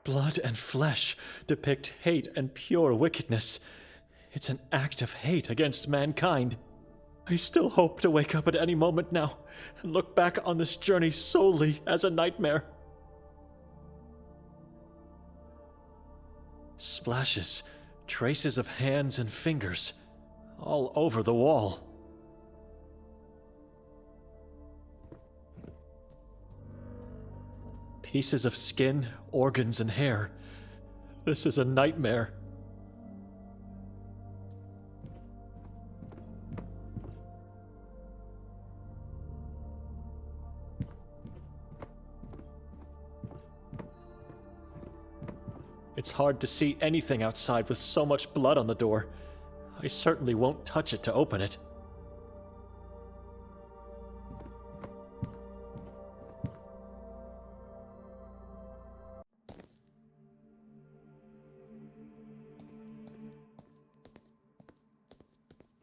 Blood and flesh depict hate and pure wickedness. It's an act of hate against mankind. I still hope to wake up at any moment now and look back on this journey solely as a nightmare. Splashes, traces of hands and fingers, all over the wall. Pieces of skin, organs, and hair. This is a nightmare. It's hard to see anything outside with so much blood on the door. I certainly won't touch it to open it.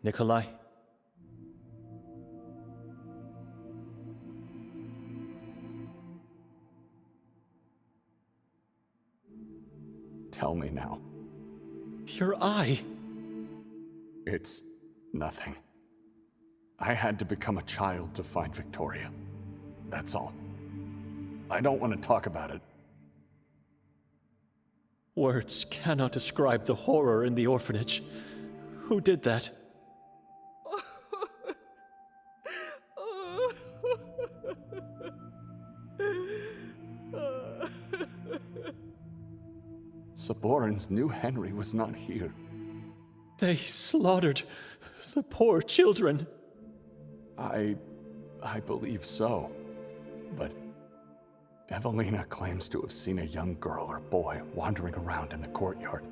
Nikolai? Tell me now. Your eye! It's nothing. I had to become a child to find Victoria. That's all. I don't want to talk about it. Words cannot describe the horror in the orphanage. Who did that? Saborans knew Henry was not here. They slaughtered the poor children. I believe so. But Evelina claims to have seen a young girl or boy wandering around in the courtyard.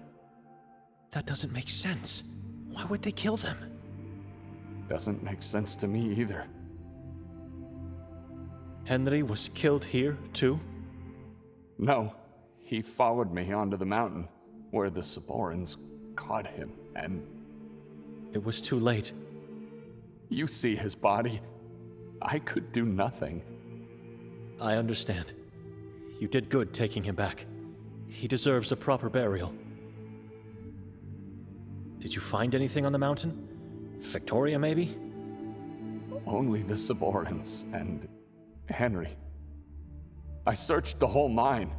That doesn't make sense. Why would they kill them? Doesn't make sense to me either. Henry was killed here, too? No. He followed me onto the mountain, where the Saborans caught him, and... It was too late. You see his body. I could do nothing. I understand. You did good taking him back. He deserves a proper burial. Did you find anything on the mountain? Victoria, maybe? Only the Saborans and Henry. I searched the whole mine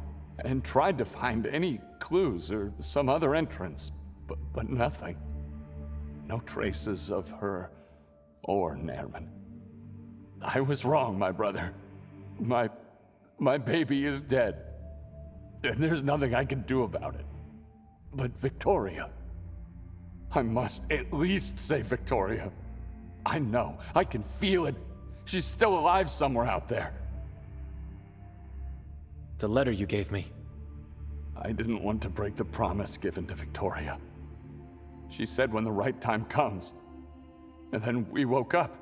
and tried to find any clues or some other entrance, but nothing. No traces of her or Nerman. I was wrong, my brother. My baby is dead, and there's nothing I can do about it. But Victoria, I must at least save Victoria. I know, I can feel it. She's still alive somewhere out there. The letter you gave me. I didn't want to break the promise given to Victoria. She said when the right time comes. And then we woke up.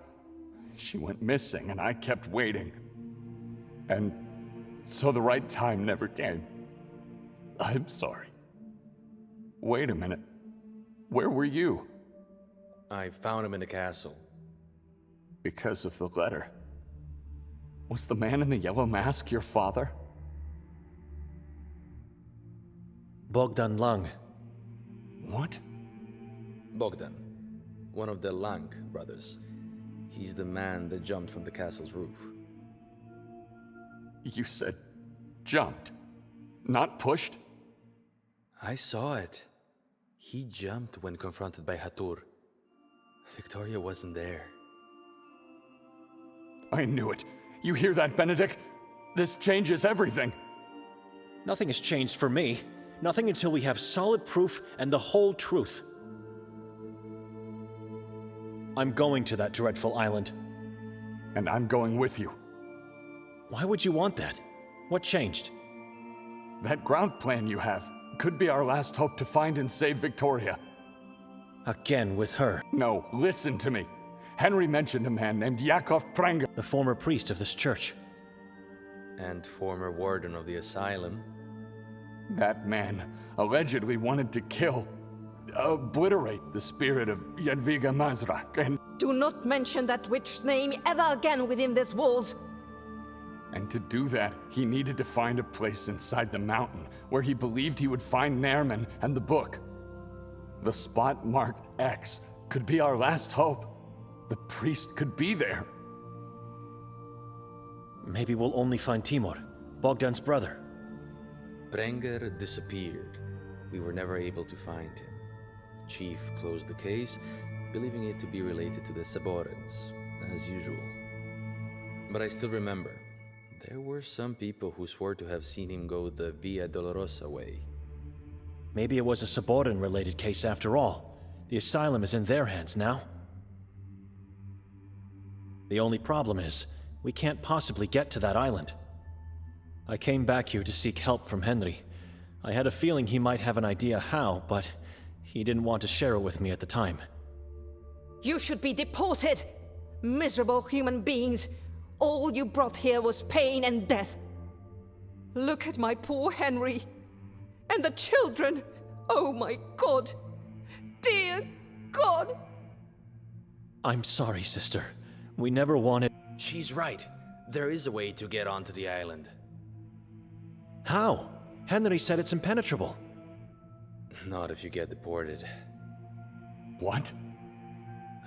She went missing and I kept waiting. And so the right time never came. I'm sorry. Wait a minute. Where were you? I found him in the castle. Because of the letter. Was the man in the yellow mask your father? Bogdan Lang. What? Bogdan, one of the Lang brothers. He's the man that jumped from the castle's roof. You said jumped, not pushed? I saw it. He jumped when confronted by Hatur. Victoria wasn't there. I knew it. You hear that, Benedict? This changes everything. Nothing has changed for me. Nothing until we have solid proof and the whole truth. I'm going to that dreadful island. And I'm going with you. Why would you want that? What changed? That ground plan you have could be our last hope to find and save Victoria. Again with her. No, listen to me. Henry mentioned a man named Yakov Pranger. The former priest of this church. And former warden of the asylum. That man allegedly wanted to kill, obliterate the spirit of Jadwiga Mazrak, and... Do not mention that witch's name ever again within these walls! And to do that, he needed to find a place inside the mountain where he believed he would find Nairman and the book. The spot marked X could be our last hope. The priest could be there. Maybe we'll only find Timur, Bogdan's brother. Brenger disappeared. We were never able to find him. Chief closed the case, believing it to be related to the Saborans, as usual. But I still remember, there were some people who swore to have seen him go the Via Dolorosa way. Maybe it was a Saboran-related case after all. The asylum is in their hands now. The only problem is, we can't possibly get to that island. I came back here to seek help from Henry. I had a feeling he might have an idea how, but he didn't want to share it with me at the time. You should be deported! Miserable human beings! All you brought here was pain and death. Look at my poor Henry. And the children! Oh my God! Dear God! I'm sorry, sister. We never wanted... She's right. There is a way to get onto the island. How? Henry said it's impenetrable. Not if you get deported. What?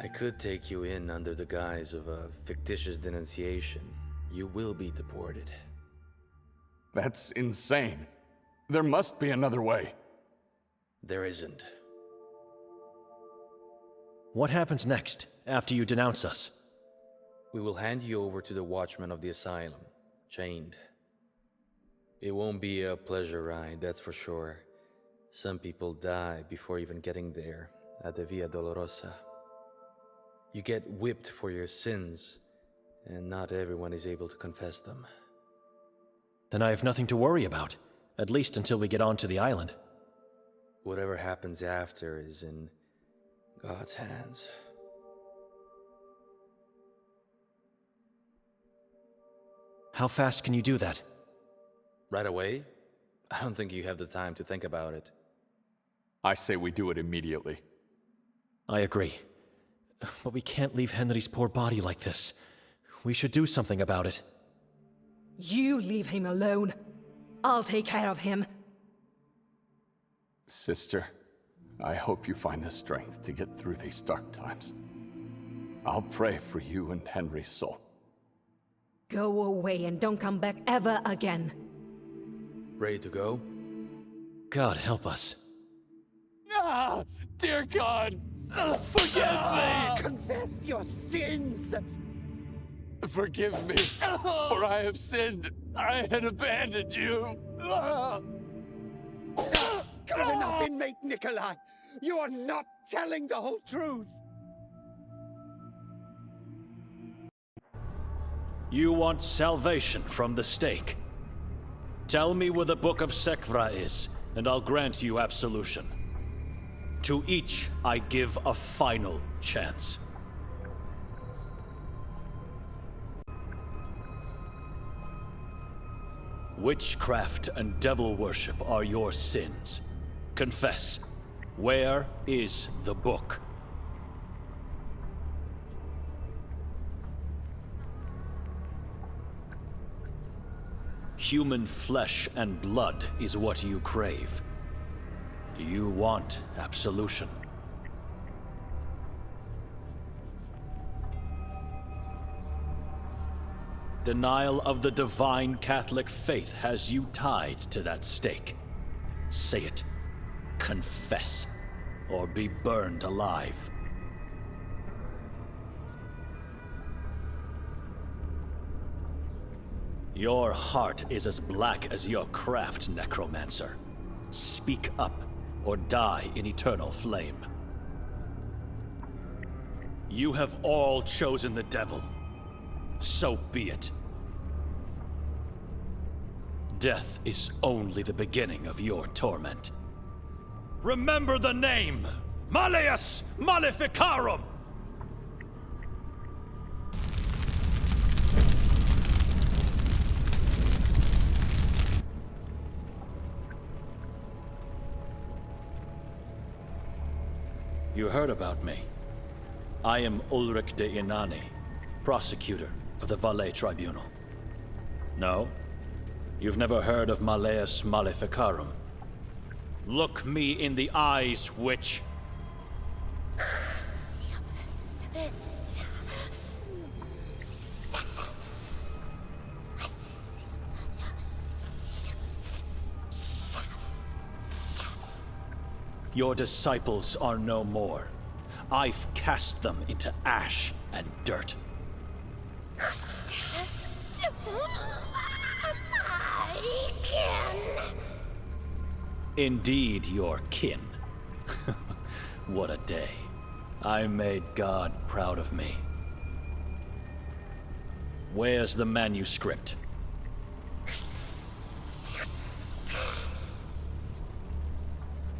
I could take you in under the guise of a fictitious denunciation. You will be deported. That's insane. There must be another way. There isn't. What happens next, after you denounce us? We will hand you over to the watchman of the asylum, chained. It won't be a pleasure ride, that's for sure. Some people die before even getting there, at the Via Dolorosa. You get whipped for your sins, and not everyone is able to confess them. Then I have nothing to worry about, at least until we get onto the island. Whatever happens after is in God's hands. How fast can you do that? Right away? I don't think you have the time to think about it. I say we do it immediately. I agree. But we can't leave Henry's poor body like this. We should do something about it. You leave him alone. I'll take care of him. Sister, I hope you find the strength to get through these dark times. I'll pray for you and Henry's soul. Go away and don't come back ever again. Ready to go? God help us. Ah! Dear God! Forgive me! Confess your sins! Forgive me, for I have sinned. I had abandoned you. Good enough, inmate Nikolai! You are not telling the whole truth! You want salvation from the stake. Tell me where the Book of Sekvra is, and I'll grant you absolution. To each, I give a final chance. Witchcraft and devil worship are your sins. Confess. Where is the book? Human flesh and blood is what you crave. You want absolution. Denial of the divine Catholic faith has you tied to that stake. Say it. Confess, or be burned alive. Your heart is as black as your craft, necromancer. Speak up, or die in eternal flame. You have all chosen the devil. So be it. Death is only the beginning of your torment. Remember the name! Malleus Maleficarum! You heard about me. I am Ulrich de Inani, prosecutor of the Valais Tribunal. No? You've never heard of Malleus Maleficarum? Look me in the eyes, witch! Your disciples are no more. I've cast them into ash and dirt. Indeed, your kin. What a day. I made God proud of me. Where's the manuscript?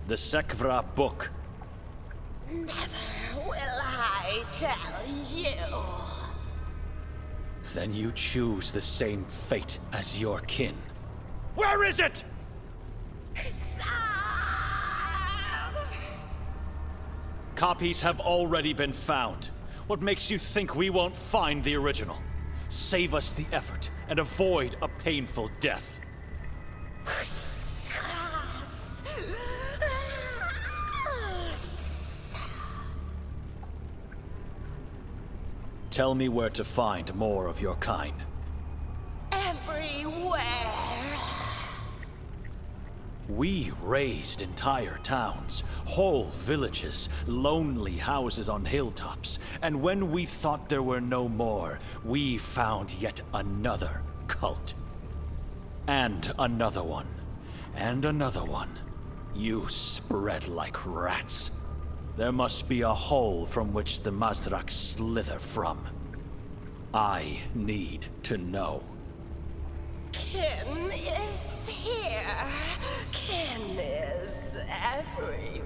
The Sekvra book. Never will I tell you. Then you choose the same fate as your kin. Where is it? Copies have already been found. What makes you think we won't find the original? Save us the effort and avoid a painful death. Tell me where to find more of your kind. Everywhere. We razed entire towns, whole villages, lonely houses on hilltops, and when we thought there were no more, we found yet another cult. And another one. And another one. You spread like rats. There must be a hole from which the Mazrak slither from. I need to know. Kin is here. Kin is everywhere.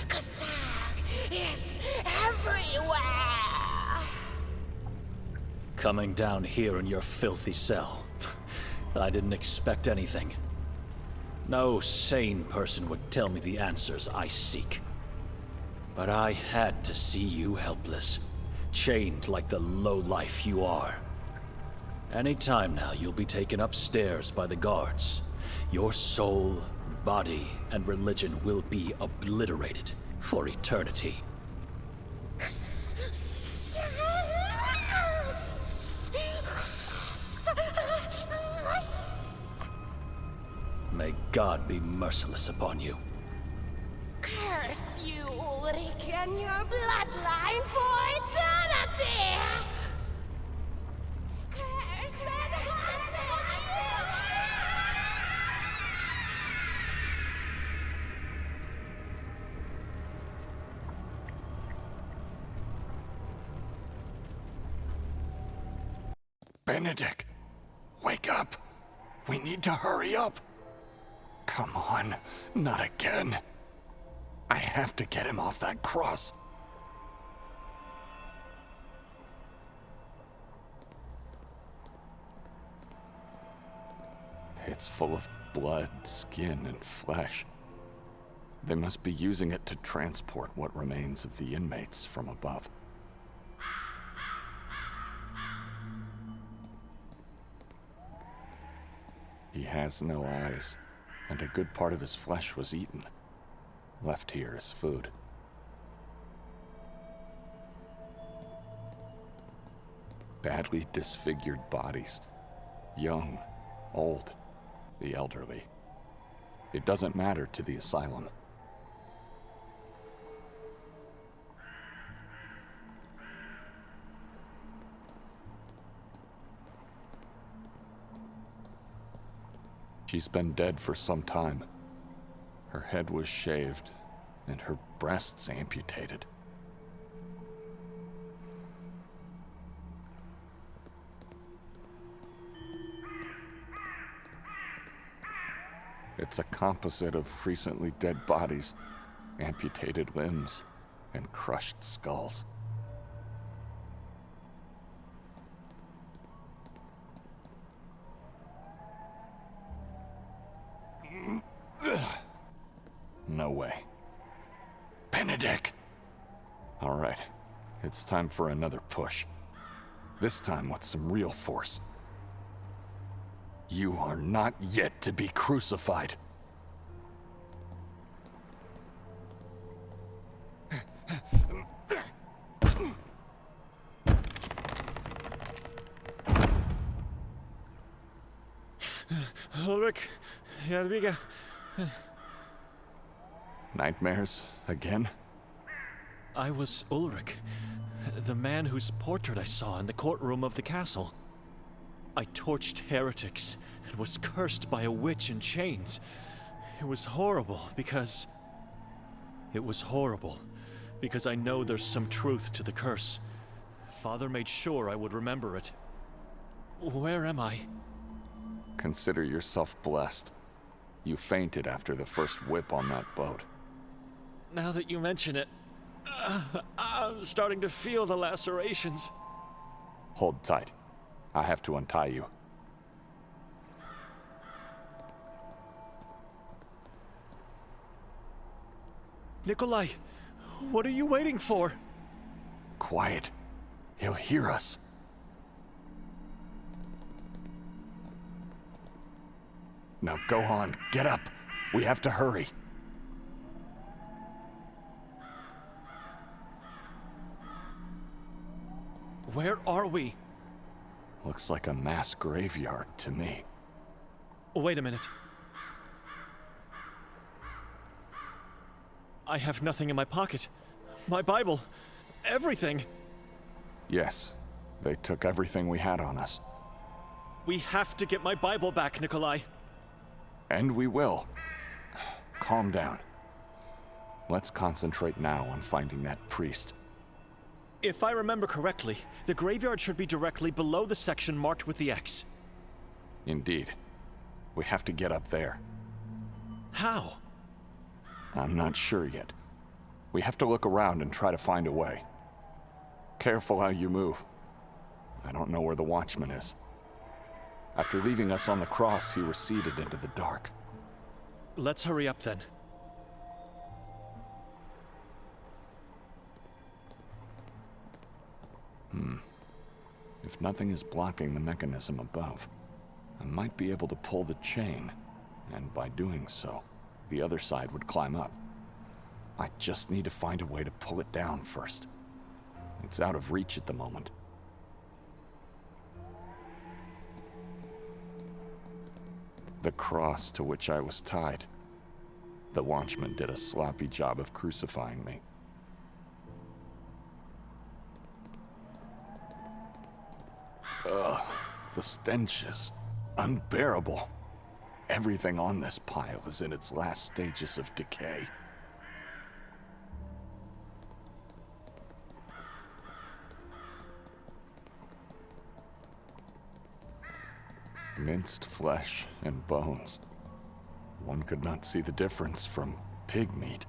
Kazak is everywhere. Coming down here in your filthy cell. I didn't expect anything. No sane person would tell me the answers I seek. But I had to see you helpless, chained like the lowlife you are. Any time now, you'll be taken upstairs by the guards. Your soul, body, and religion will be obliterated for eternity. May God be merciless upon you. Curse you, Ulrich, and your bloodline for eternity! Curse and Benedict, wake up. We need to hurry up. Come on, not again. I have to get him off that cross. It's full of blood, skin, and flesh. They must be using it to transport what remains of the inmates from above. He has no eyes, and a good part of his flesh was eaten. Left here as food. Badly disfigured bodies. Young, old, the elderly. It doesn't matter to the asylum. She's been dead for some time. Her head was shaved, and her breasts amputated. It's a composite of recently dead bodies, amputated limbs, and crushed skulls. No way. Benedict! All right, it's time for another push. This time with some real force. You are not yet to be crucified. Ulrich, Jadwiga. Nightmares again? I was Ulrich, the man whose portrait I saw in the courtroom of the castle. I torched heretics and was cursed by a witch in chains. It was horrible because I know there's some truth to the curse. Father made sure I would remember it. Where am I? Consider yourself blessed. You fainted after the first whip on that boat. Now that you mention it, I'm starting to feel the lacerations. Hold tight. I have to untie you. Nikolai, what are you waiting for? Quiet. He'll hear us. Now go on, get up. We have to hurry. Where are we? Looks like a mass graveyard to me. Wait a minute. I have nothing in my pocket. My Bible. Everything. Yes, they took everything we had on us. We have to get my Bible back, Nikolai. And we will. Calm down. Let's concentrate now on finding that priest. If I remember correctly, the graveyard should be directly below the section marked with the X. Indeed. We have to get up there. How? I'm not sure yet. We have to look around and try to find a way. Careful how you move. I don't know where the watchman is. After leaving us on the cross, he receded into the dark. Let's hurry up then. If nothing is blocking the mechanism above, I might be able to pull the chain, and by doing so, the other side would climb up. I just need to find a way to pull it down first. It's out of reach at the moment. The cross to which I was tied. The watchman did a sloppy job of crucifying me. Ugh, the stench is unbearable. Everything on this pile is in its last stages of decay. Minced flesh and bones. One could not see the difference from pig meat.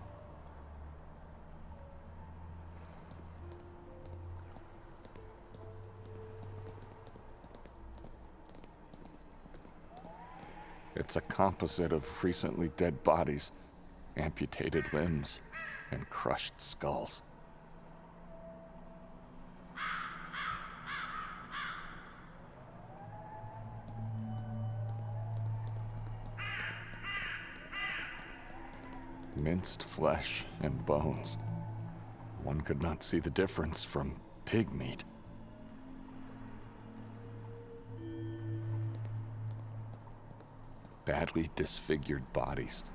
It's a composite of recently dead bodies, amputated limbs, and crushed skulls. Minced flesh and bones. One could not see the difference from pig meat. Badly disfigured bodies.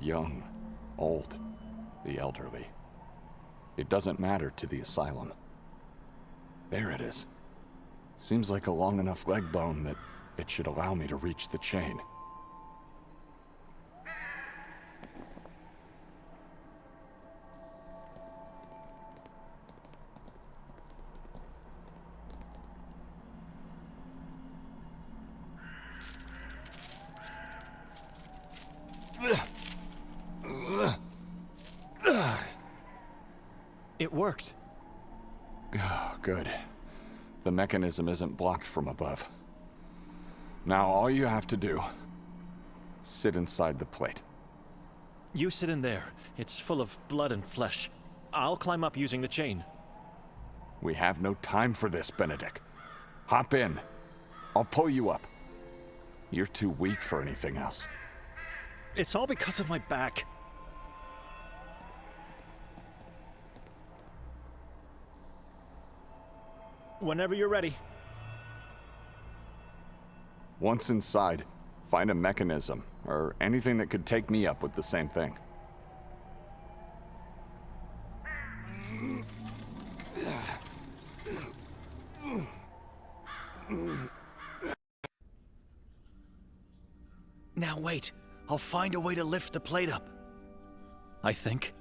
Young, old, the elderly. It doesn't matter to the asylum. There it is. Seems like a long enough leg bone that it should allow me to reach the chain. It worked. Oh, good. The mechanism isn't blocked from above. Now all you have to do, sit inside the plate. You sit in there. It's full of blood and flesh. I'll climb up using the chain. We have no time for this, Benedict. Hop in. I'll pull you up. You're too weak for anything else. It's all because of my back. Whenever you're ready. Once inside, find a mechanism, or anything that could take me up with the same thing. Now wait, I'll find a way to lift the plate up. I think.